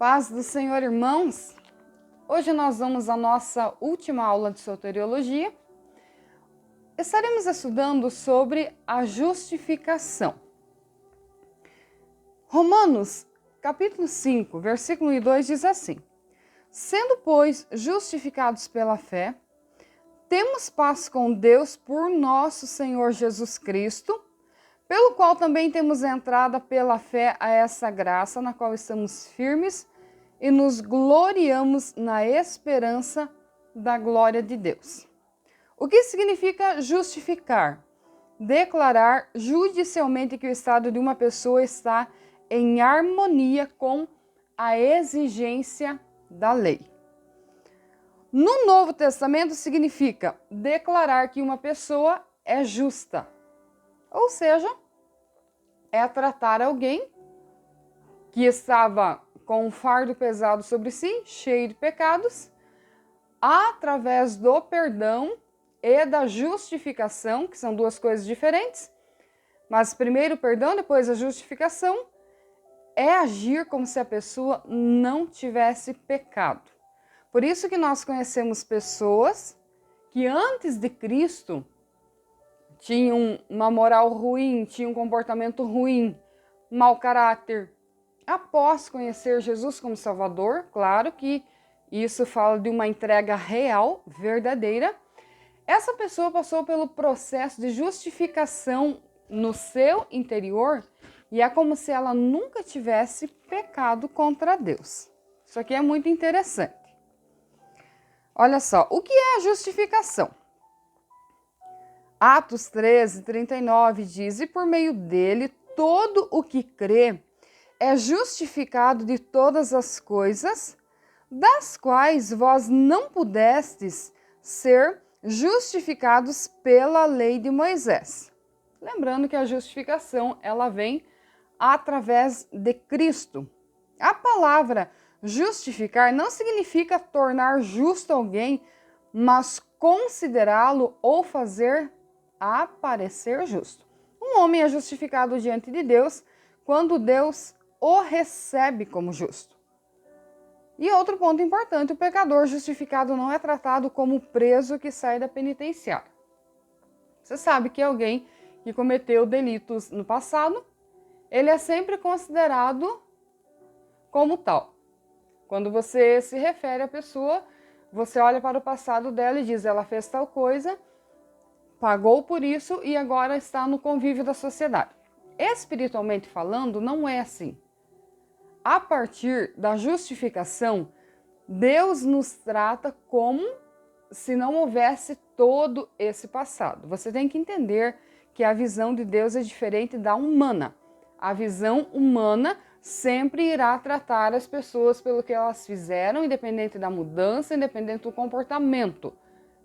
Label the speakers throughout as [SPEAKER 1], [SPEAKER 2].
[SPEAKER 1] Paz do Senhor, irmãos! Hoje nós vamos à nossa última aula de soteriologia. Estaremos estudando sobre a justificação. Romanos, capítulo 5, versículo 1 e 2 diz assim: Sendo, pois, justificados pela fé, temos paz com Deus por nosso Senhor Jesus Cristo, pelo qual também temos entrada pela fé a essa graça, na qual estamos firmes e nos gloriamos na esperança da glória de Deus. O que significa justificar? Declarar judicialmente que o estado de uma pessoa está em harmonia com a exigência da lei. No Novo Testamento significa declarar que uma pessoa é justa. Ou seja, é tratar alguém que estava com um fardo pesado sobre si, cheio de pecados, através do perdão e da justificação, que são duas coisas diferentes, mas primeiro o perdão, depois a justificação, é agir como se a pessoa não tivesse pecado. Por isso que nós conhecemos pessoas que antes de Cristo tinham uma moral ruim, tinham um comportamento ruim, mau caráter. Após conhecer Jesus como Salvador, claro que isso fala de uma entrega real, verdadeira, essa pessoa passou pelo processo de justificação no seu interior e é como se ela nunca tivesse pecado contra Deus. Isso aqui é muito interessante. Olha só, o que é a justificação? Atos 13, 39 diz: E por meio dele, todo o que crê é justificado de todas as coisas, das quais vós não pudestes ser justificados pela lei de Moisés. Lembrando que a justificação, ela vem através de Cristo. A palavra justificar não significa tornar justo alguém, mas considerá-lo ou fazer aparecer justo. Um homem é justificado diante de Deus quando Deus o recebe como justo. E outro ponto importante, o pecador justificado não é tratado como preso que sai da penitenciária. Você sabe que alguém que cometeu delitos no passado, ele é sempre considerado como tal. Quando você se refere à pessoa, você olha para o passado dela e diz: ela fez tal coisa, pagou por isso e agora está no convívio da sociedade. Espiritualmente falando, não é assim. A partir da justificação, Deus nos trata como se não houvesse todo esse passado. Você tem que entender que a visão de Deus é diferente da humana. A visão humana sempre irá tratar as pessoas pelo que elas fizeram, independente da mudança, independente do comportamento.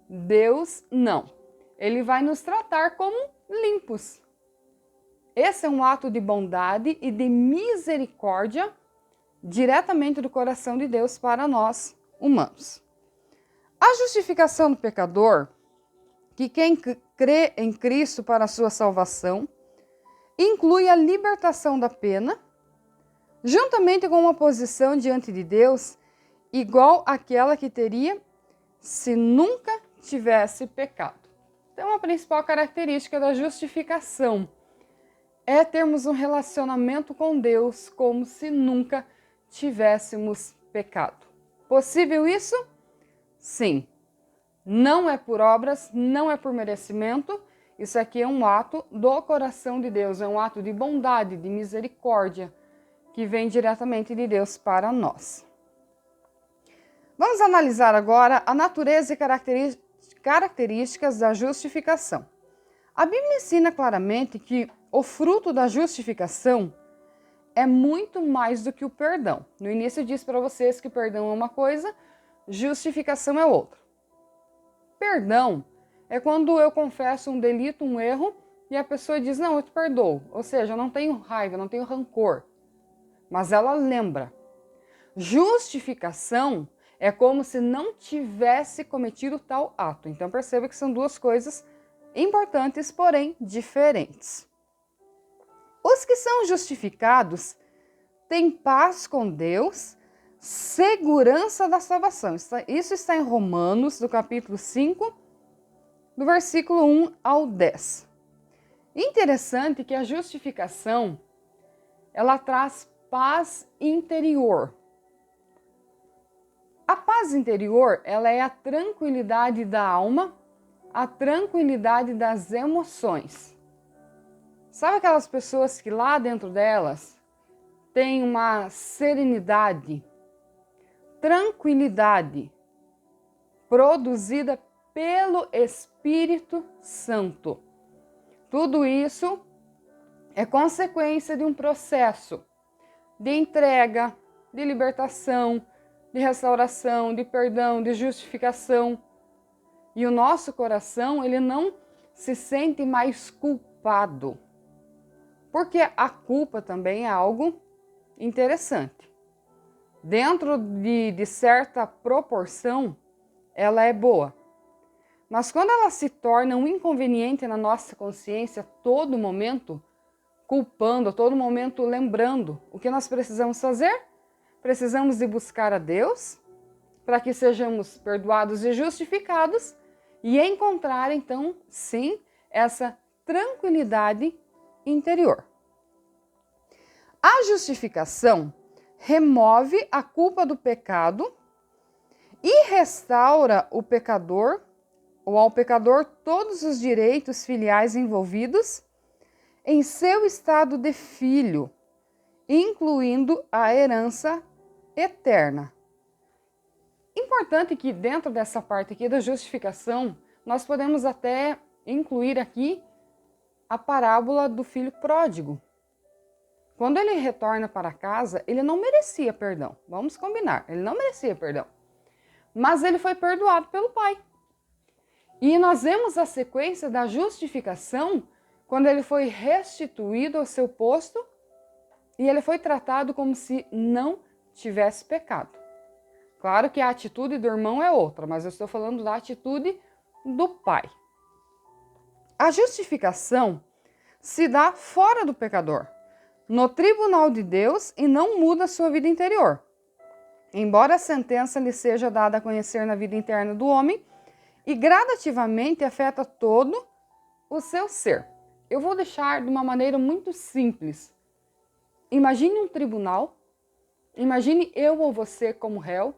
[SPEAKER 1] Deus não. Ele vai nos tratar como limpos. Esse é um ato de bondade e de misericórdia diretamente do coração de Deus para nós, humanos. A justificação do pecador, que quem crê em Cristo para a sua salvação, inclui a libertação da pena, juntamente com uma posição diante de Deus igual àquela que teria se nunca tivesse pecado. Então, a principal característica da justificação é termos um relacionamento com Deus como se nunca tivéssemos pecado. Possível isso? Sim. Não é por obras, não é por merecimento. Isso aqui é um ato do coração de Deus, é um ato de bondade, de misericórdia, que vem diretamente de Deus para nós. Vamos analisar agora a natureza e características da justificação. A Bíblia ensina claramente que o fruto da justificação é muito mais do que o perdão. No início eu disse para vocês que perdão é uma coisa, justificação é outra. Perdão é quando eu confesso um delito, um erro, e a pessoa diz: não, eu te perdoo. Ou seja, eu não tenho raiva, não tenho rancor. Mas ela lembra. Justificação é como se não tivesse cometido tal ato. Então perceba que são duas coisas importantes, porém diferentes. Os que são justificados têm paz com Deus segurança da salvação. Isso está em Romanos, do capítulo 5, do versículo 1 ao 10. Interessante que a justificação, ela traz paz interior. A paz interior, ela é a tranquilidade da alma, a tranquilidade das emoções. Sabe aquelas pessoas que lá dentro delas tem uma serenidade, tranquilidade, produzida pelo Espírito Santo. Tudo isso é consequência de um processo de entrega, de libertação, de restauração, de perdão, de justificação. E o nosso coração, ele não se sente mais culpado. Porque a culpa também é algo interessante. Dentro de certa proporção, ela é boa. Mas quando ela se torna um inconveniente na nossa consciência a todo momento, culpando, a todo momento lembrando o que nós precisamos fazer, precisamos de buscar a Deus para que sejamos perdoados e justificados e encontrar então, sim, essa tranquilidade interior. A justificação remove a culpa do pecado e restaura o pecador ou ao pecador todos os direitos filiais envolvidos em seu estado de filho, incluindo a herança eterna. Importante que dentro dessa parte aqui da justificação, nós podemos até incluir aqui a parábola do filho pródigo. Quando ele retorna para casa, ele não merecia perdão. Vamos combinar, ele não merecia perdão. Mas ele foi perdoado pelo pai. E nós vemos a sequência da justificação quando ele foi restituído ao seu posto e ele foi tratado como se não tivesse pecado. Claro que a atitude do irmão é outra, mas eu estou falando da atitude do pai. A justificação se dá fora do pecador, no tribunal de Deus, e não muda sua vida interior. Embora a sentença lhe seja dada a conhecer na vida interna do homem, e gradativamente afeta todo o seu ser. Eu vou deixar de uma maneira muito simples. Imagine um tribunal, imagine eu ou você como réu,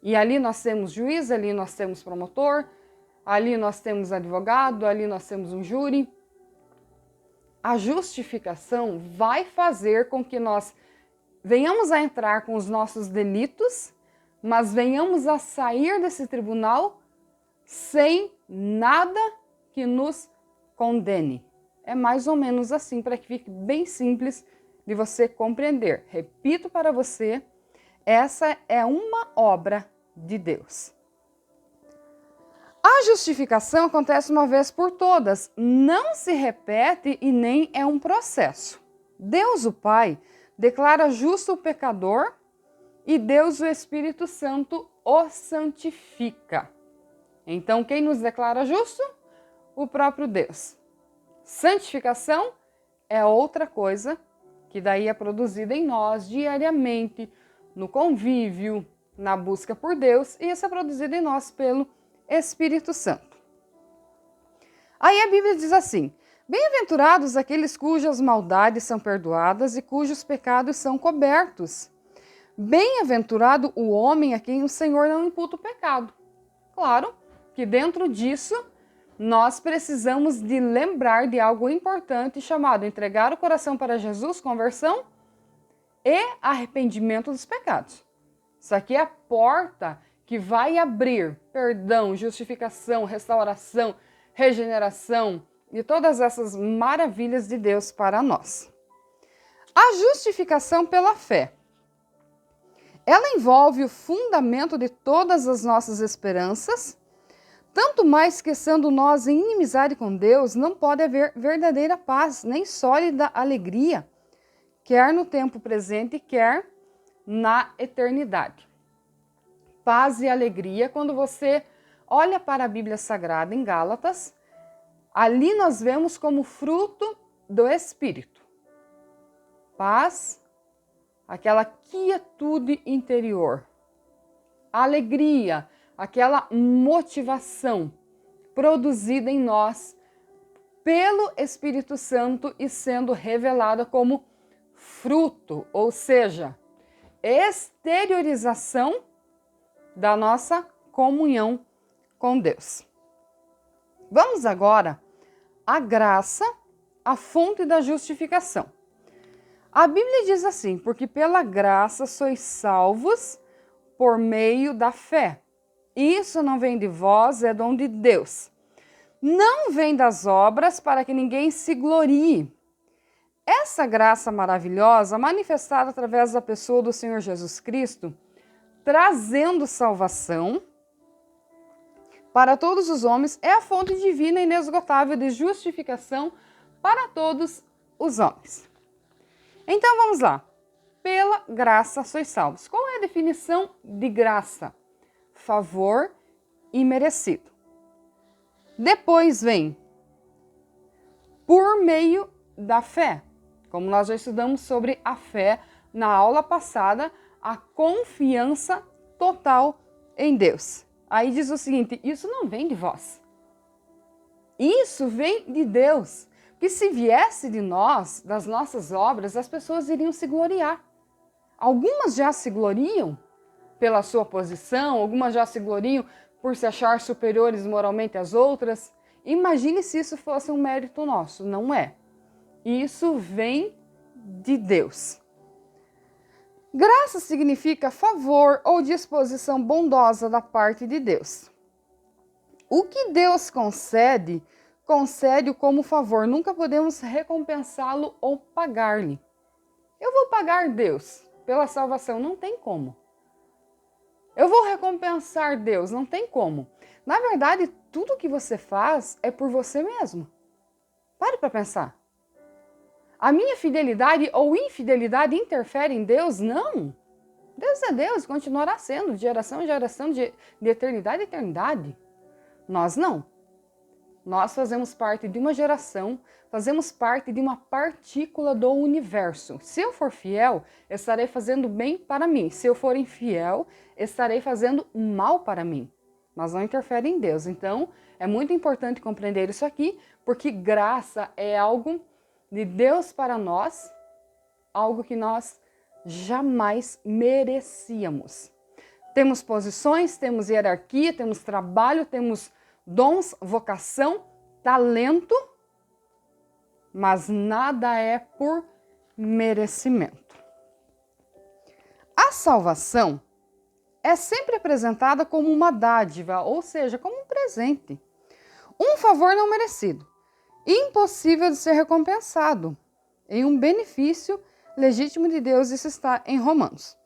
[SPEAKER 1] e ali nós temos juiz, ali nós temos promotor, ali nós temos advogado, ali nós temos um júri. A justificação vai fazer com que nós venhamos a entrar com os nossos delitos, mas venhamos a sair desse tribunal sem nada que nos condene. É mais ou menos assim, para que fique bem simples de você compreender. Repito para você, essa é uma obra de Deus. A justificação acontece uma vez por todas, não se repete e nem é um processo. Deus, o Pai, declara justo o pecador e Deus, o Espírito Santo, o santifica. Então, quem nos declara justo? O próprio Deus. Santificação é outra coisa que daí é produzida em nós diariamente, no convívio, na busca por Deus, e isso é produzido em nós pelo Espírito Santo. Aí a Bíblia diz assim: bem-aventurados aqueles cujas maldades são perdoadas e cujos pecados são cobertos. Bem-aventurado o homem a quem o Senhor não imputa o pecado. Claro que dentro disso nós precisamos de lembrar de algo importante chamado entregar o coração para Jesus, conversão e arrependimento dos pecados. Isso aqui é a porta que vai abrir perdão, justificação, restauração, regeneração e todas essas maravilhas de Deus para nós. A justificação pela fé. Ela envolve o fundamento de todas as nossas esperanças, tanto mais que, sendo nós em inimizade com Deus, não pode haver verdadeira paz, nem sólida alegria, quer no tempo presente, quer na eternidade. Paz e alegria, quando você olha para a Bíblia Sagrada em Gálatas, ali nós vemos como fruto do Espírito. Paz, aquela quietude interior, a alegria, aquela motivação produzida em nós pelo Espírito Santo e sendo revelada como fruto, ou seja, exteriorização da nossa comunhão com Deus. Vamos agora à graça, a fonte da justificação. A Bíblia diz assim: porque pela graça sois salvos por meio da fé. Isso não vem de vós, é dom de Deus. Não vem das obras para que ninguém se glorie. Essa graça maravilhosa, manifestada através da pessoa do Senhor Jesus Cristo, trazendo salvação para todos os homens, é a fonte divina e inesgotável de justificação para todos os homens. Então vamos lá. Pela graça sois salvos. Qual é a definição de graça? Favor imerecido. Depois vem por meio da fé. Como nós já estudamos sobre a fé na aula passada, a confiança total em Deus. Aí diz o seguinte: isso não vem de vós. Isso vem de Deus. Porque se viesse de nós, das nossas obras, as pessoas iriam se gloriar. Algumas já se gloriam pela sua posição, algumas já se gloriam por se achar superiores moralmente às outras. Imagine se isso fosse um mérito nosso. Não é. Isso vem de Deus. Graça significa favor ou disposição bondosa da parte de Deus. O que Deus concede, concede-o como favor. Nunca podemos recompensá-lo ou pagar-lhe. Eu vou pagar Deus pela salvação? Não tem como. Eu vou recompensar Deus? Não tem como. Na verdade, tudo que você faz é por você mesmo. Pare para pensar. A minha fidelidade ou infidelidade interfere em Deus? Não. Deus é Deus, continuará sendo de geração em geração, de eternidade em eternidade. Nós não. Nós fazemos parte de uma geração, fazemos parte de uma partícula do universo. Se eu for fiel, estarei fazendo bem para mim. Se eu for infiel, estarei fazendo mal para mim. Mas não interfere em Deus. Então, é muito importante compreender isso aqui, porque graça é algo de Deus para nós, algo que nós jamais merecíamos. Temos posições, temos hierarquia, temos trabalho, temos dons, vocação, talento, mas nada é por merecimento. A salvação é sempre apresentada como uma dádiva, ou seja, como um presente. Um favor não merecido, impossível de ser recompensado, em um benefício legítimo de Deus. Isso está em Romanos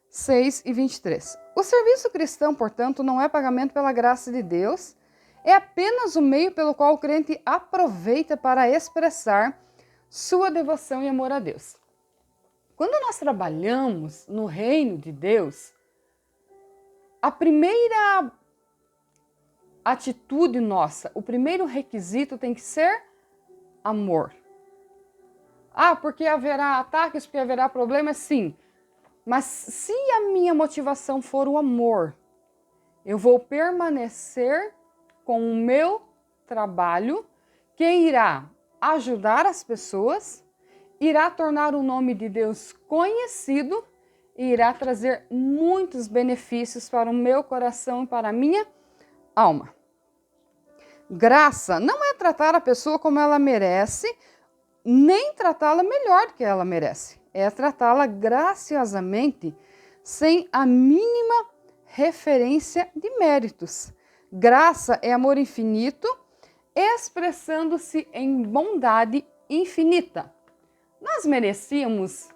[SPEAKER 1] 6:23. O serviço cristão, portanto, não é pagamento pela graça de Deus, é apenas o meio pelo qual o crente aproveita para expressar sua devoção e amor a Deus. Quando nós trabalhamos no reino de Deus, a primeira atitude nossa, o primeiro requisito tem que ser amor. Ah, porque haverá ataques, porque haverá problemas? Sim. Mas se a minha motivação for o amor, eu vou permanecer com o meu trabalho, que irá ajudar as pessoas, irá tornar o nome de Deus conhecido e irá trazer muitos benefícios para o meu coração e para a minha alma. Graça não é tratar a pessoa como ela merece, nem tratá-la melhor do que ela merece. É tratá-la graciosamente, sem a mínima referência de méritos. Graça é amor infinito, expressando-se em bondade infinita. Nós merecíamos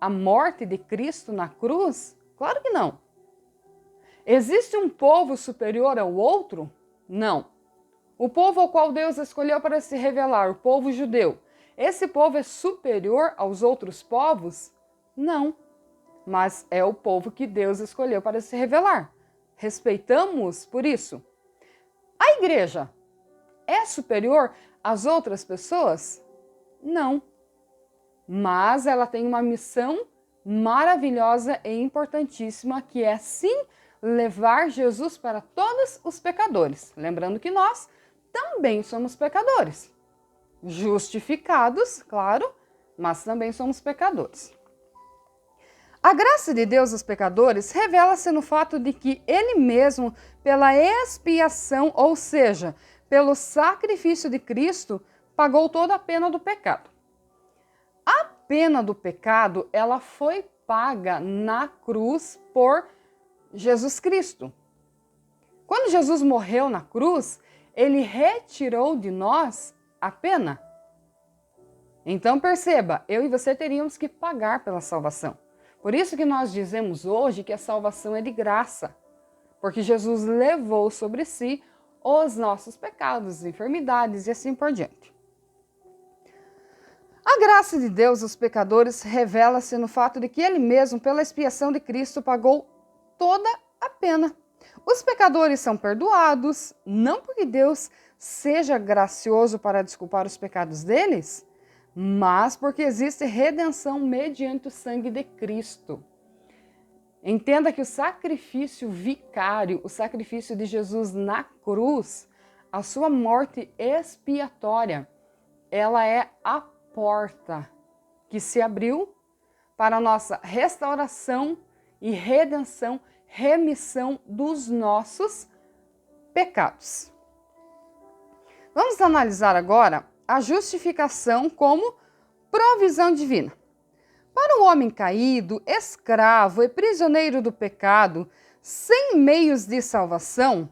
[SPEAKER 1] a morte de Cristo na cruz? Claro que não. Existe um povo superior ao outro? Não. O povo ao qual Deus escolheu para se revelar, o povo judeu, esse povo é superior aos outros povos? Não. Mas é o povo que Deus escolheu para se revelar. Respeitamos por isso. A igreja é superior às outras pessoas? Não. Mas ela tem uma missão maravilhosa e importantíssima, que é sim levar Jesus para todos os pecadores. Lembrando que nós também somos pecadores. Justificados, claro, mas também somos pecadores. A graça de Deus aos pecadores revela-se no fato de que Ele mesmo, pela expiação, ou seja, pelo sacrifício de Cristo, pagou toda a pena do pecado. A pena do pecado, ela foi paga na cruz por Jesus Cristo. Quando Jesus morreu na cruz, Ele retirou de nós a pena. Então perceba, eu e você teríamos que pagar pela salvação. Por isso que nós dizemos hoje que a salvação é de graça, porque Jesus levou sobre si os nossos pecados, enfermidades e assim por diante. A graça de Deus aos pecadores revela-se no fato de que Ele mesmo, pela expiação de Cristo, pagou toda a pena. Os pecadores são perdoados, não porque Deus seja gracioso para desculpar os pecados deles, mas porque existe redenção mediante o sangue de Cristo. Entenda que o sacrifício vicário, o sacrifício de Jesus na cruz, a sua morte expiatória, ela é a porta que se abriu para a nossa restauração e redenção, remissão dos nossos pecados. Vamos analisar agora a justificação como provisão divina. Para o homem caído, escravo e prisioneiro do pecado, sem meios de salvação,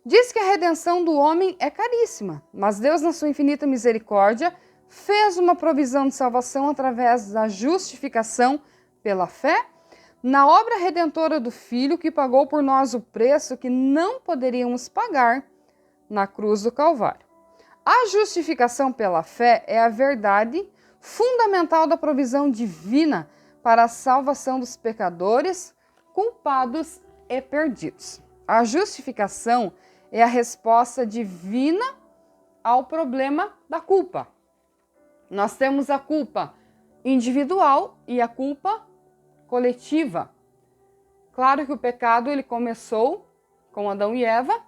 [SPEAKER 1] diz que a redenção do homem é caríssima, mas Deus, na sua infinita misericórdia, fez uma provisão de salvação através da justificação pela fé na obra redentora do Filho, que pagou por nós o preço que não poderíamos pagar na cruz do Calvário. A justificação pela fé é a verdade fundamental da provisão divina para a salvação dos pecadores, culpados e perdidos. A justificação é a resposta divina ao problema da culpa. Nós temos a culpa individual e a culpa coletiva. Claro que o pecado ele começou com Adão e Eva.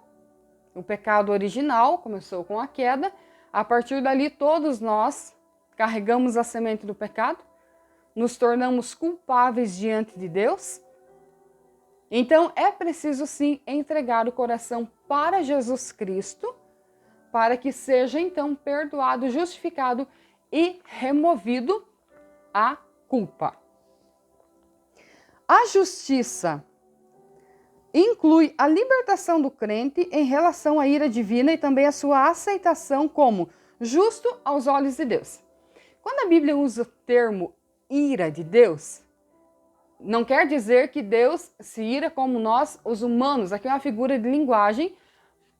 [SPEAKER 1] O pecado original começou com a queda. A partir dali, todos nós carregamos a semente do pecado, nos tornamos culpáveis diante de Deus. Então, é preciso sim entregar o coração para Jesus Cristo, para que seja então perdoado, justificado e removido a culpa. A justiça inclui a libertação do crente em relação à ira divina e também a sua aceitação como justo aos olhos de Deus. Quando a Bíblia usa o termo ira de Deus, não quer dizer que Deus se ira como nós, os humanos. Aqui é uma figura de linguagem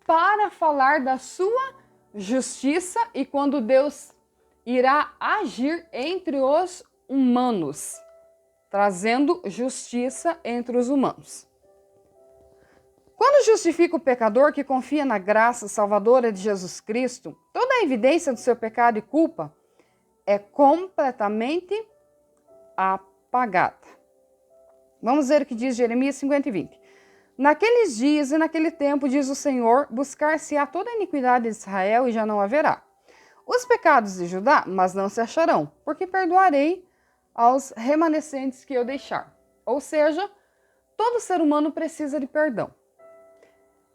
[SPEAKER 1] para falar da sua justiça e quando Deus irá agir entre os humanos, trazendo justiça entre os humanos. Quando justifica o pecador que confia na graça salvadora de Jesus Cristo, toda a evidência do seu pecado e culpa é completamente apagada. Vamos ver o que diz Jeremias 50:20. Naqueles dias e naquele tempo, diz o Senhor, buscar-se-á toda a iniquidade de Israel e já não haverá. Os pecados de Judá, mas não se acharão, porque perdoarei aos remanescentes que eu deixar. Ou seja, todo ser humano precisa de perdão.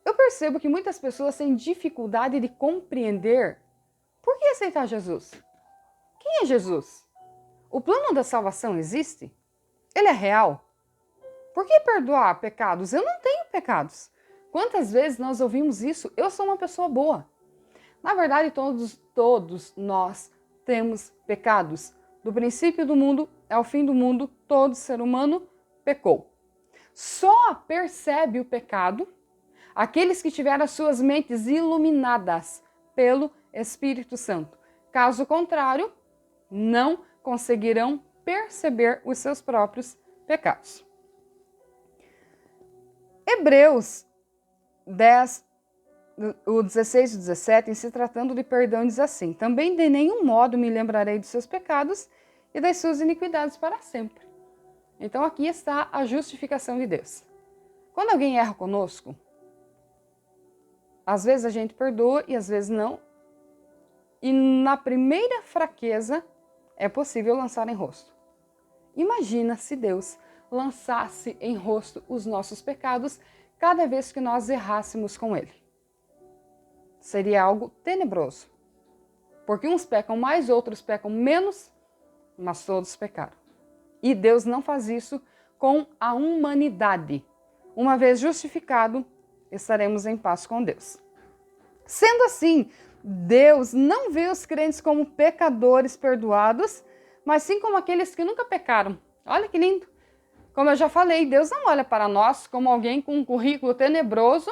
[SPEAKER 1] Eu percebo que muitas pessoas têm dificuldade de compreender por que aceitar Jesus. Quem é Jesus? O plano da salvação existe? Ele é real? Por que perdoar pecados? Eu não tenho pecados. Quantas vezes nós ouvimos isso? Eu sou uma pessoa boa. Na verdade, todos nós temos pecados. Do princípio do mundo ao fim do mundo, todo ser humano pecou. Só percebe o pecado aqueles que tiveram as suas mentes iluminadas pelo Espírito Santo. Caso contrário, não conseguirão perceber os seus próprios pecados. Hebreus 10, o 16 e 17, em se tratando de perdão, diz assim: também de nenhum modo me lembrarei dos seus pecados e das suas iniquidades para sempre. Então aqui está a justificação de Deus. Quando alguém erra conosco, às vezes a gente perdoa e às vezes não. E na primeira fraqueza é possível lançar em rosto. Imagina se Deus lançasse em rosto os nossos pecados cada vez que nós errássemos com Ele. Seria algo tenebroso. Porque uns pecam mais, outros pecam menos, mas todos pecaram. E Deus não faz isso com a humanidade. Uma vez justificado, estaremos em paz com Deus. Sendo assim, Deus não vê os crentes como pecadores perdoados, mas sim como aqueles que nunca pecaram. Olha que lindo! Como eu já falei, Deus não olha para nós como alguém com um currículo tenebroso,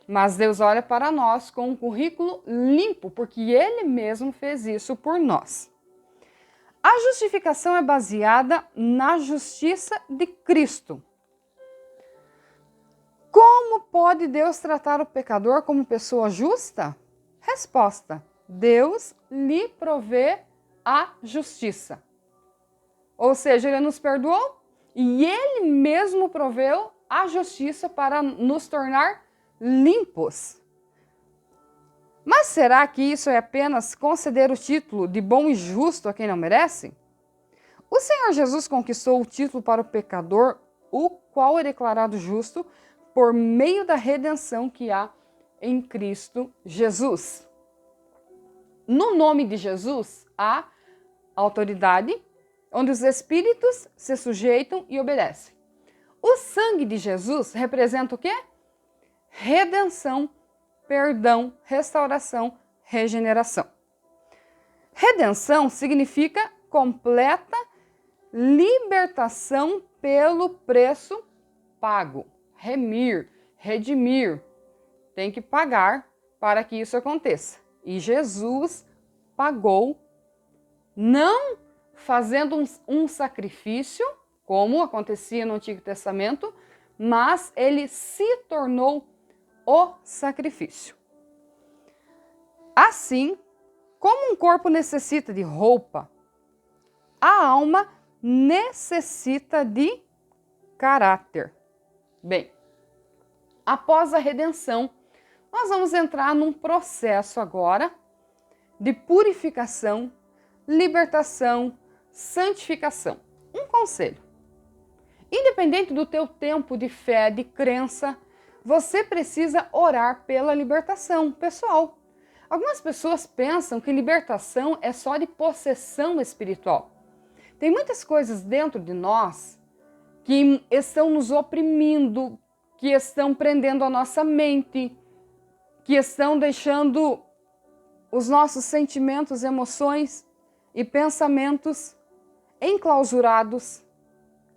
[SPEAKER 1] mas Deus olha para nós com um currículo limpo, porque Ele mesmo fez isso por nós. A justificação é baseada na justiça de Cristo. Como pode Deus tratar o pecador como pessoa justa? Resposta: Deus lhe provê a justiça. Ou seja, Ele nos perdoou e Ele mesmo proveu a justiça para nos tornar limpos. Mas será que isso é apenas conceder o título de bom e justo a quem não merece? O Senhor Jesus conquistou o título para o pecador, o qual é declarado justo por meio da redenção que há em Cristo Jesus. No nome de Jesus há autoridade, onde os espíritos se sujeitam e obedecem. O sangue de Jesus representa o quê? Redenção, perdão, restauração, regeneração. Redenção significa completa libertação pelo preço pago. Remir, redimir. Tem que pagar para que isso aconteça. E Jesus pagou, não fazendo um sacrifício, como acontecia no Antigo Testamento, mas ele se tornou o sacrifício. Assim, como um corpo necessita de roupa, a alma necessita de caráter. Bem, após a redenção, nós vamos entrar num processo agora de purificação, libertação, santificação. Um conselho: independente do teu tempo de fé, de crença, você precisa orar pela libertação pessoal. Algumas pessoas pensam que libertação é só de possessão espiritual. Tem muitas coisas dentro de nós que estão nos oprimindo, que estão prendendo a nossa mente, que estão deixando os nossos sentimentos, emoções e pensamentos enclausurados.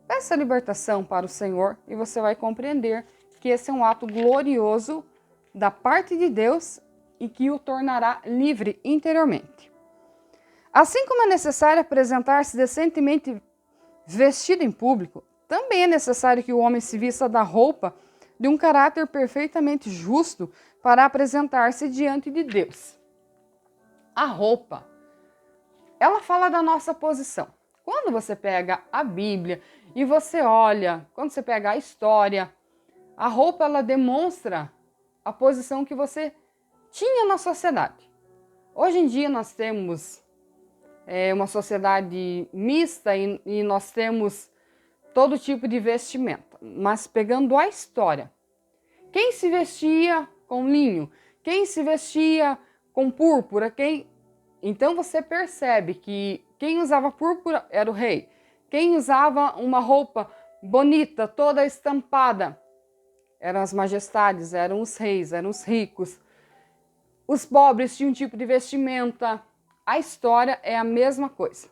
[SPEAKER 1] Peça libertação para o Senhor e você vai compreender que esse é um ato glorioso da parte de Deus e que o tornará livre interiormente. Assim como é necessário apresentar-se decentemente vestido em público, também é necessário que o homem se vista da roupa de um caráter perfeitamente justo para apresentar-se diante de Deus. A roupa, ela fala da nossa posição. Quando você pega a Bíblia e você olha, quando você pega a história, a roupa ela demonstra a posição que você tinha na sociedade. Hoje em dia nós temos uma sociedade mista e nós temos todo tipo de vestimenta. Mas pegando a história, quem se vestia com linho? Quem se vestia com púrpura? Então você percebe que quem usava púrpura era o rei. Quem usava uma roupa bonita, toda estampada, eram as majestades, eram os reis, eram os ricos. Os pobres tinham um tipo de vestimenta. A história é a mesma coisa.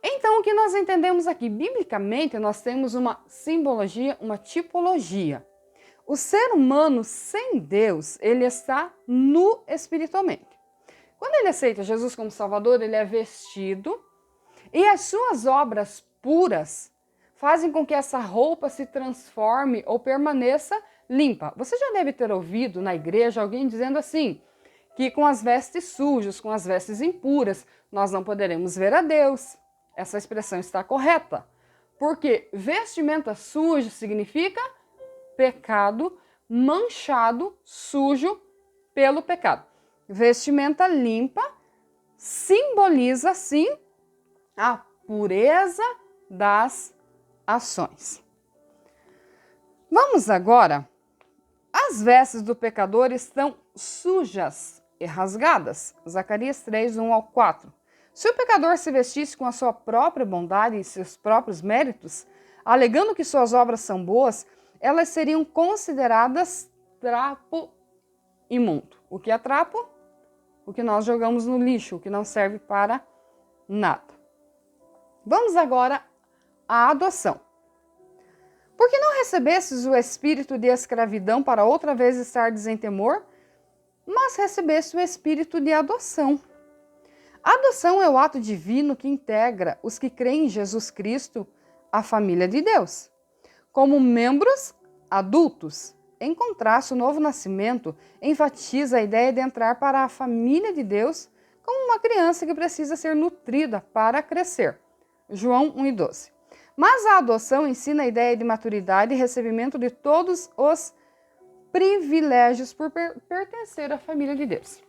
[SPEAKER 1] Então, o que nós entendemos aqui? Biblicamente, nós temos uma simbologia, uma tipologia. O ser humano sem Deus, ele está nu espiritualmente. Quando ele aceita Jesus como Salvador, ele é vestido e as suas obras puras fazem com que essa roupa se transforme ou permaneça limpa. Você já deve ter ouvido na igreja alguém dizendo assim, que com as vestes sujas, com as vestes impuras, nós não poderemos ver a Deus. Essa expressão está correta. Porque vestimenta suja significa pecado, manchado, sujo pelo pecado. Vestimenta limpa simboliza, sim, a pureza das ações. Vamos agora. As vestes do pecador estão sujas e rasgadas. Zacarias 3, 1 ao 4. Se o pecador se vestisse com a sua própria bondade e seus próprios méritos, alegando que suas obras são boas, elas seriam consideradas trapo imundo. O que é trapo? O que nós jogamos no lixo, o que não serve para nada. Vamos agora à adoção. Porque não recebestes o espírito de escravidão para outra vez estardes em temor, mas recebeste o espírito de adoção. A adoção é o ato divino que integra os que creem em Jesus Cristo à família de Deus, como membros adultos. Em contraste, o novo nascimento enfatiza a ideia de entrar para a família de Deus como uma criança que precisa ser nutrida para crescer. João 1 e 12. Mas a adoção ensina a ideia de maturidade e recebimento de todos os privilégios por pertencer à família de Deus.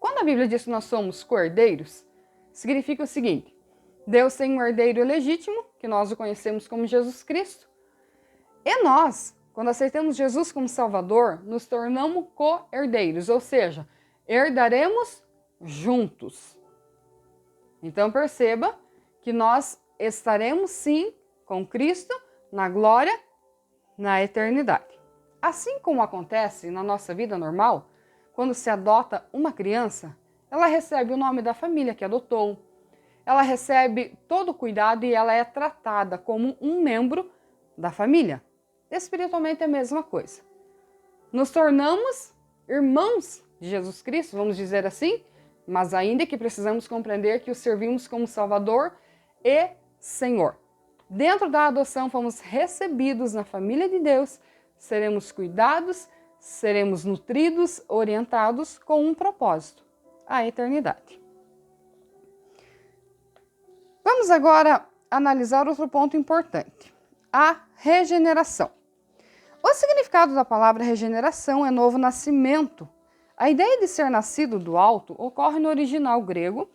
[SPEAKER 1] Quando a Bíblia diz que nós somos cordeiros, significa o seguinte: Deus tem um herdeiro legítimo, que nós o conhecemos como Jesus Cristo, e nós, quando aceitamos Jesus como Salvador, nos tornamos co-herdeiros, ou seja, herdaremos juntos. Então perceba que nós estaremos sim com Cristo na glória, na eternidade. Assim como acontece na nossa vida normal, quando se adota uma criança, ela recebe o nome da família que adotou, ela recebe todo o cuidado e ela é tratada como um membro da família. Espiritualmente é a mesma coisa. Nos tornamos irmãos de Jesus Cristo, vamos dizer assim, mas ainda que precisamos compreender que o servimos como Salvador e Senhor. Dentro da adoção fomos recebidos na família de Deus, seremos cuidados, seremos nutridos, orientados com um propósito, a eternidade. Vamos agora analisar outro ponto importante, a regeneração. O significado da palavra regeneração é novo nascimento. A ideia de ser nascido do alto ocorre no original grego,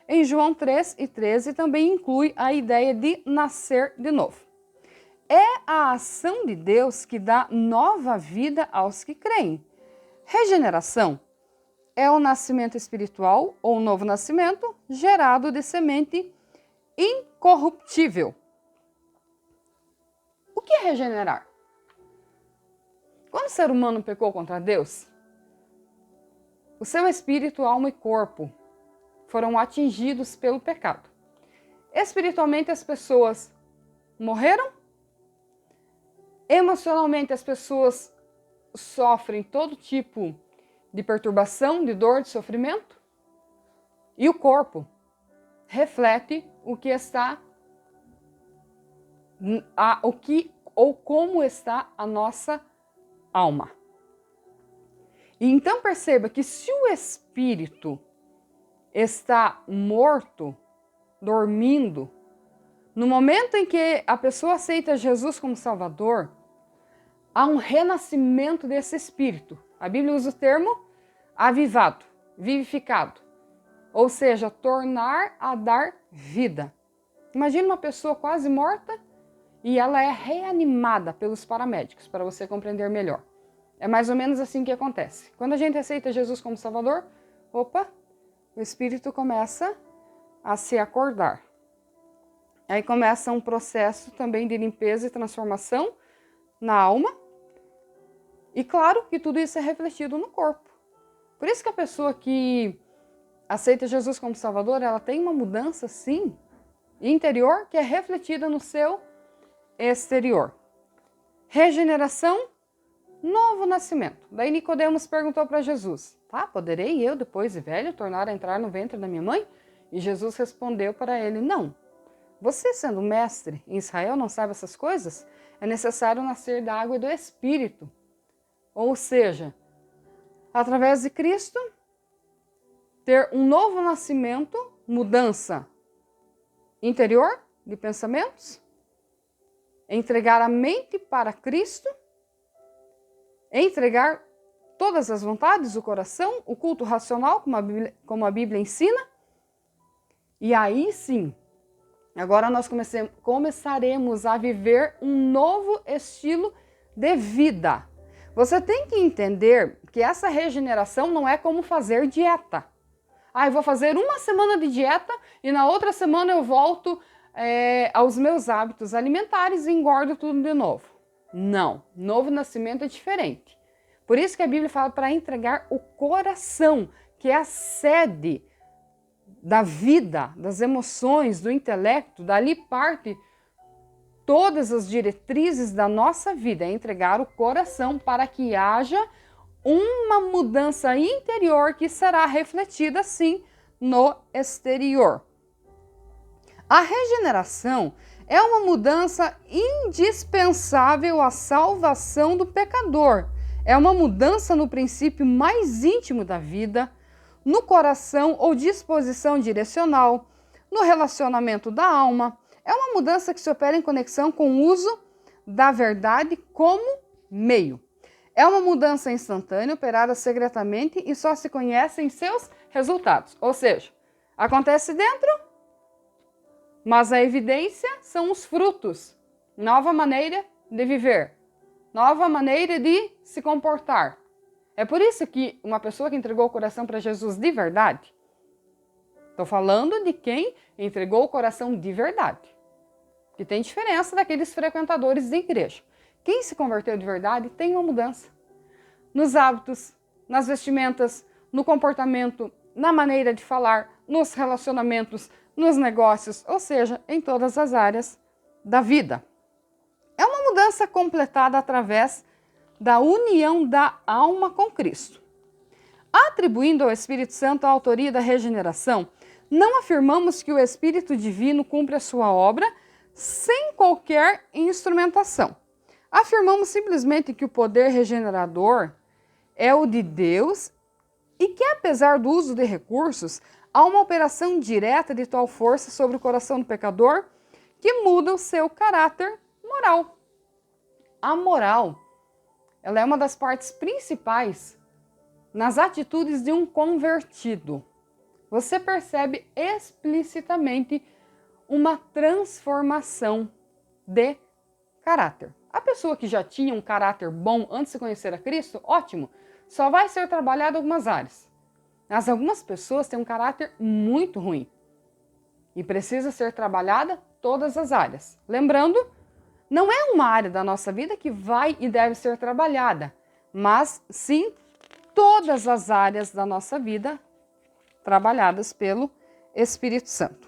[SPEAKER 1] em João 3 e 13, também inclui a ideia de nascer de novo. É a ação de Deus que dá nova vida aos que creem. Regeneração é o nascimento espiritual ou novo nascimento gerado de semente incorruptível. O que é regenerar? Quando o ser humano pecou contra Deus, o seu espírito, alma e corpo foram atingidos pelo pecado. Espiritualmente, as pessoas morreram. Emocionalmente, as pessoas sofrem todo tipo de perturbação, de dor, de sofrimento. E o corpo reflete o que está, como está a nossa alma. E então perceba que se o espírito está morto, dormindo, no momento em que a pessoa aceita Jesus como Salvador, há um renascimento desse espírito. A Bíblia usa o termo avivado, vivificado, ou seja, tornar a dar vida. Imagina uma pessoa quase morta e ela é reanimada pelos paramédicos, para você compreender melhor. É mais ou menos assim que acontece. Quando a gente aceita Jesus como Salvador, o espírito começa a se acordar. Aí começa um processo também de limpeza e transformação na alma. E claro que tudo isso é refletido no corpo. Por isso que a pessoa que aceita Jesus como Salvador, ela tem uma mudança, sim, interior, que é refletida no seu exterior. Regeneração, novo nascimento. Daí Nicodemos perguntou para Jesus: poderei eu, depois de velho, tornar a entrar no ventre da minha mãe? E Jesus respondeu para ele: não. Você, sendo mestre em Israel, não sabe essas coisas? É necessário nascer da água e do Espírito. Ou seja, através de Cristo, ter um novo nascimento, mudança interior, de pensamentos, entregar a mente para Cristo, entregar todas as vontades, o coração, o culto racional, como a Bíblia ensina. E aí sim, agora nós começaremos a viver um novo estilo de vida. Você tem que entender que essa regeneração não é como fazer dieta. Eu vou fazer uma semana de dieta e na outra semana eu volto aos meus hábitos alimentares e engordo tudo de novo. Não, novo nascimento é diferente. Por isso que a Bíblia fala para entregar o coração, que é a sede da vida, das emoções, do intelecto, dali parte todas as diretrizes da nossa vida, é entregar o coração para que haja uma mudança interior que será refletida, sim, no exterior. A regeneração é uma mudança indispensável à salvação do pecador. É uma mudança no princípio mais íntimo da vida, no coração ou disposição direcional, no relacionamento da alma. É uma mudança que se opera em conexão com o uso da verdade como meio. É uma mudança instantânea, operada secretamente e só se conhece em seus resultados. Ou seja, acontece dentro, mas a evidência são os frutos. Nova maneira de viver, nova maneira de se comportar. É por isso que uma pessoa que entregou o coração para Jesus de verdade, estou falando de quem entregou o coração de verdade, que tem diferença daqueles frequentadores de igreja. Quem se converteu de verdade tem uma mudança nos hábitos, nas vestimentas, no comportamento, na maneira de falar, nos relacionamentos, nos negócios, ou seja, em todas as áreas da vida. É uma mudança completada através da união da alma com Cristo. Atribuindo ao Espírito Santo a autoria da regeneração, não afirmamos que o Espírito Divino cumpre a sua obra sem qualquer instrumentação. Afirmamos simplesmente que o poder regenerador é o de Deus e que, apesar do uso de recursos, há uma operação direta de tal força sobre o coração do pecador que muda o seu caráter moral. A moral, ela é uma das partes principais nas atitudes de um convertido. Você percebe explicitamente uma transformação de caráter. A pessoa que já tinha um caráter bom antes de conhecer a Cristo, ótimo, só vai ser trabalhado em algumas áreas. Mas algumas pessoas têm um caráter muito ruim e precisa ser trabalhada todas as áreas. Lembrando, não é uma área da nossa vida que vai e deve ser trabalhada, mas sim todas as áreas da nossa vida trabalhadas pelo Espírito Santo.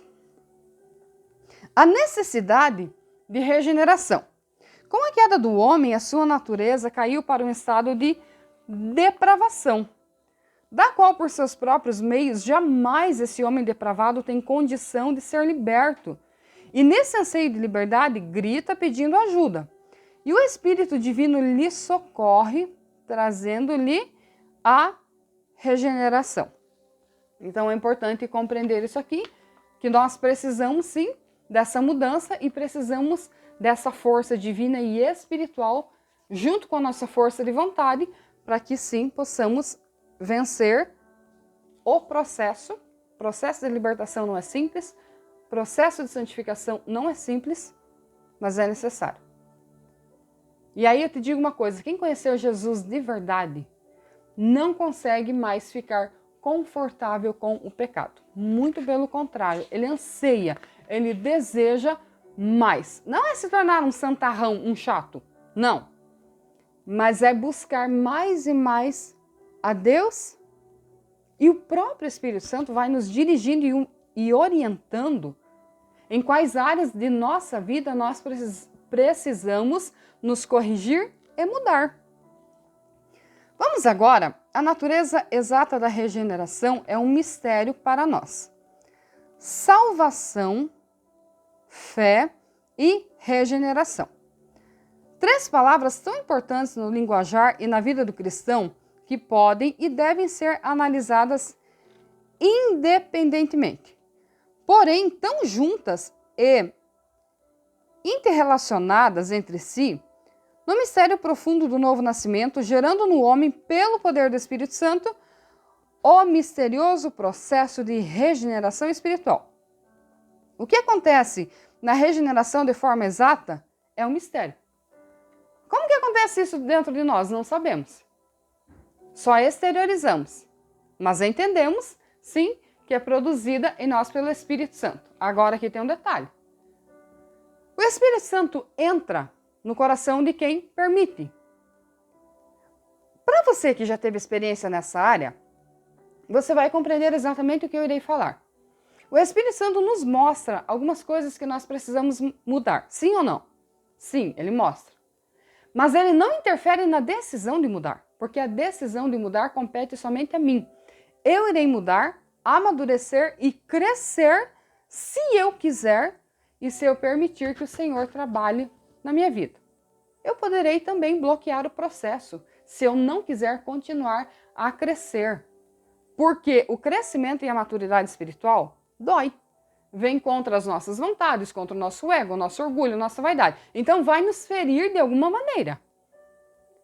[SPEAKER 1] A necessidade de regeneração. Com a queda do homem, a sua natureza caiu para um estado de depravação, da qual, por seus próprios meios, jamais esse homem depravado tem condição de ser liberto. E nesse anseio de liberdade, grita pedindo ajuda. E o Espírito Divino lhe socorre, trazendo-lhe a regeneração. Então é importante compreender isso aqui, que nós precisamos sim dessa mudança e precisamos dessa força divina e espiritual, junto com a nossa força de vontade, para que sim possamos vencer o processo. O processo de libertação não é simples, o processo de santificação não é simples, mas é necessário. E aí eu te digo uma coisa, quem conheceu Jesus de verdade não consegue mais ficar confortável com o pecado. Muito pelo contrário, ele anseia, ele deseja mais. Não é se tornar um santarrão, um chato, não. Mas é buscar mais e mais a Deus, e o próprio Espírito Santo vai nos dirigindo e orientando em quais áreas de nossa vida nós precisamos nos corrigir e mudar. Vamos agora, a natureza exata da regeneração é um mistério para nós. Salvação, fé e regeneração. 3 palavras tão importantes no linguajar e na vida do cristão que podem e devem ser analisadas independentemente, porém tão juntas e interrelacionadas entre si no mistério profundo do novo nascimento, gerando no homem, pelo poder do Espírito Santo, o misterioso processo de regeneração espiritual. O que acontece na regeneração de forma exata é um mistério. Como que acontece isso dentro de nós? Não sabemos. Só exteriorizamos, mas entendemos, sim, que é produzida em nós pelo Espírito Santo. Agora aqui tem um detalhe. O Espírito Santo entra no coração de quem permite. Para você que já teve experiência nessa área, você vai compreender exatamente o que eu irei falar. O Espírito Santo nos mostra algumas coisas que nós precisamos mudar. Sim ou não? Sim, ele mostra. Mas ele não interfere na decisão de mudar, porque a decisão de mudar compete somente a mim. Eu irei mudar, amadurecer e crescer se eu quiser e se eu permitir que o Senhor trabalhe na minha vida. Eu poderei também bloquear o processo se eu não quiser continuar a crescer. Porque o crescimento e a maturidade espiritual dói. Vem contra as nossas vontades, contra o nosso ego, o nosso orgulho, a nossa vaidade. Então vai nos ferir de alguma maneira.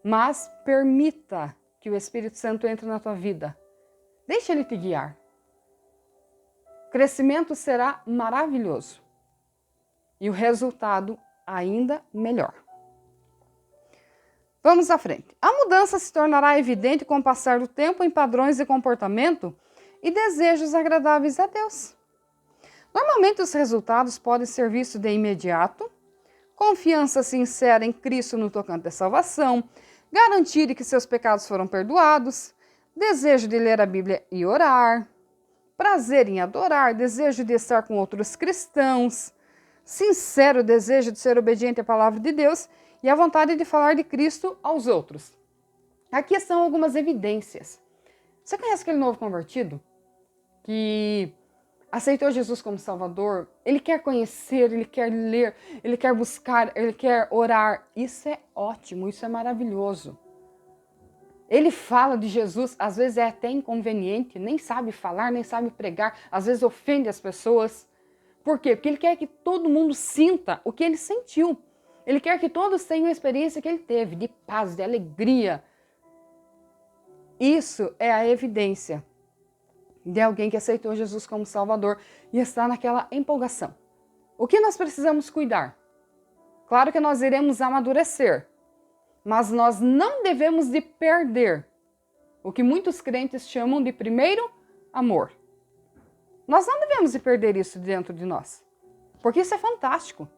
[SPEAKER 1] Mas permita que o Espírito Santo entre na tua vida. Deixa ele te guiar. O crescimento será maravilhoso. E o resultado ainda melhor. Vamos à frente. A mudança se tornará evidente com o passar do tempo em padrões de comportamento e desejos agradáveis a Deus. Normalmente os resultados podem ser vistos de imediato, confiança sincera em Cristo no tocante à salvação, garantia de que seus pecados foram perdoados, desejo de ler a Bíblia e orar, prazer em adorar, desejo de estar com outros cristãos, sincero desejo de ser obediente à palavra de Deus e a vontade de falar de Cristo aos outros. Aqui são algumas evidências. Você conhece aquele novo convertido que aceitou Jesus como Salvador? Ele quer conhecer, ele quer ler, ele quer buscar, ele quer orar. Isso é ótimo, isso é maravilhoso. Ele fala de Jesus, às vezes é até inconveniente, nem sabe falar, nem sabe pregar, às vezes ofende as pessoas. Por quê? Porque ele quer que todo mundo sinta o que ele sentiu. Ele quer que todos tenham a experiência que ele teve, de paz, de alegria. Isso é a evidência de alguém que aceitou Jesus como Salvador e está naquela empolgação. O que nós precisamos cuidar? Claro que nós iremos amadurecer, mas nós não devemos de perder o que muitos crentes chamam de primeiro amor. Nós não devemos de perder isso dentro de nós, porque isso é fantástico.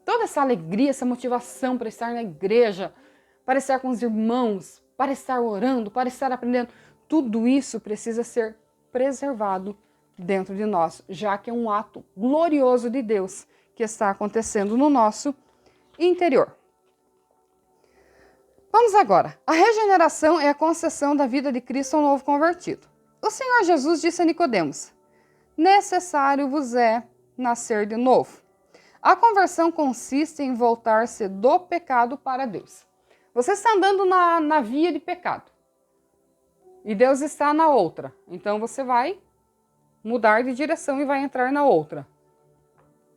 [SPEAKER 1] Toda essa alegria, essa motivação para estar na igreja, para estar com os irmãos, para estar orando, para estar aprendendo, tudo isso precisa ser preservado dentro de nós, já que é um ato glorioso de Deus que está acontecendo no nosso interior. Vamos agora. A regeneração é a concessão da vida de Cristo ao novo convertido. O Senhor Jesus disse a Nicodemos: necessário vos é nascer de novo. A conversão consiste em voltar-se do pecado para Deus. Você está andando na via de pecado e Deus está na outra. Então você vai mudar de direção e vai entrar na outra.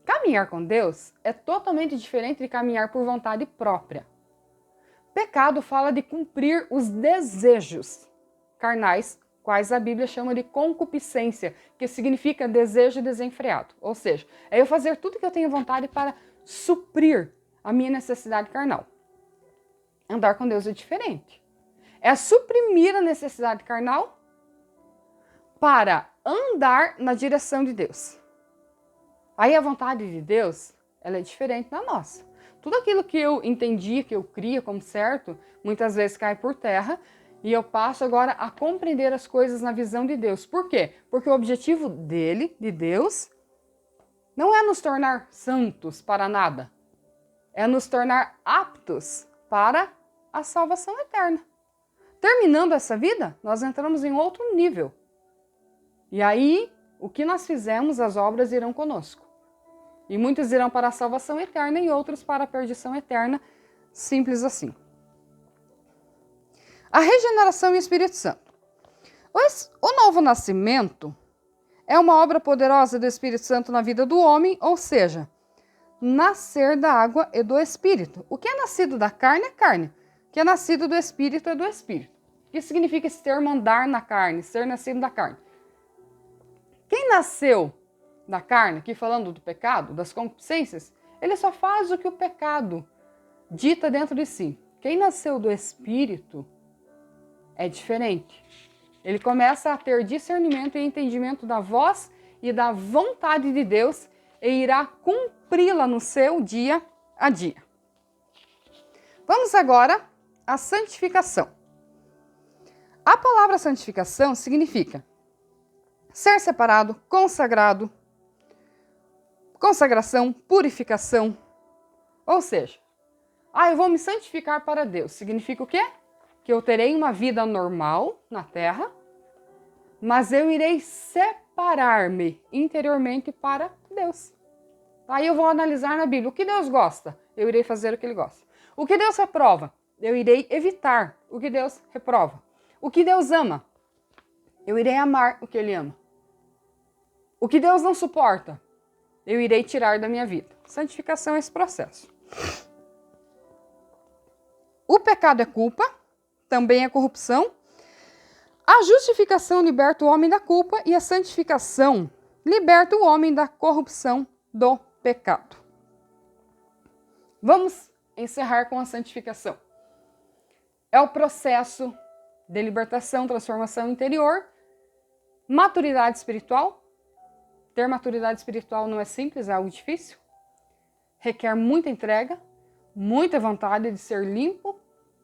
[SPEAKER 1] Caminhar com Deus é totalmente diferente de caminhar por vontade própria. Pecado fala de cumprir os desejos carnais, quais a Bíblia chama de concupiscência, que significa desejo desenfreado. Ou seja, é eu fazer tudo que eu tenho vontade para suprir a minha necessidade carnal. Andar com Deus é diferente. É suprimir a necessidade carnal para andar na direção de Deus. Aí a vontade de Deus, ela é diferente da nossa. Tudo aquilo que eu entendi, que eu cria como certo, muitas vezes cai por terra e eu passo agora a compreender as coisas na visão de Deus. Por quê? Porque o objetivo dele, de Deus, não é nos tornar santos para nada. É nos tornar aptos para a salvação eterna. Terminando essa vida, nós entramos em outro nível. E aí, o que nós fizemos, as obras irão conosco. E muitos irão para a salvação eterna e outros para a perdição eterna, simples assim. A regeneração e o Espírito Santo. O novo nascimento é uma obra poderosa do Espírito Santo na vida do homem, ou seja, nascer da água e do Espírito. O que é nascido da carne é carne. O que é nascido do Espírito é do Espírito. O que significa esse termo andar na carne, ser nascido da carne? Quem nasceu da carne, aqui falando do pecado, das concupiscências, ele só faz o que o pecado dita dentro de si. Quem nasceu do Espírito é diferente. Ele começa a ter discernimento e entendimento da voz e da vontade de Deus e irá cumpri-la no seu dia a dia. Vamos agora à santificação. A palavra santificação significa ser separado, consagrado, consagração, purificação. Ou seja, eu vou me santificar para Deus. Significa o quê? Que eu terei uma vida normal na terra, mas eu irei separar-me interiormente para Deus. Aí eu vou analisar na Bíblia o que Deus gosta, eu irei fazer o que Ele gosta. O que Deus reprova, eu irei evitar o que Deus reprova. O que Deus ama, eu irei amar o que Ele ama. O que Deus não suporta, eu irei tirar da minha vida. Santificação é esse processo. O pecado é culpa, também é corrupção. A justificação liberta o homem da culpa e a santificação liberta o homem da corrupção do pecado. Vamos encerrar com a santificação. É o processo de libertação, transformação interior, maturidade espiritual. Ter maturidade espiritual não é simples, é algo difícil. Requer muita entrega, muita vontade de ser limpo,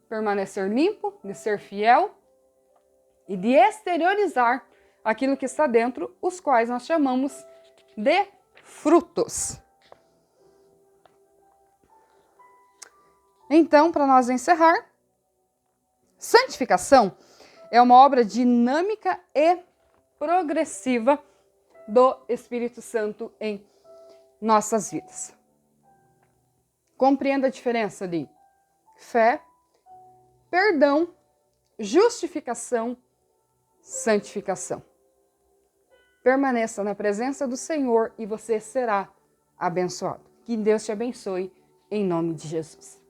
[SPEAKER 1] permanecer limpo, de ser fiel e de exteriorizar aquilo que está dentro, os quais nós chamamos de frutos. Então, para nós encerrar, santificação é uma obra dinâmica e progressiva do Espírito Santo em nossas vidas. Compreenda a diferença de fé, perdão, justificação, santificação. Permaneça na presença do Senhor e você será abençoado. Que Deus te abençoe em nome de Jesus.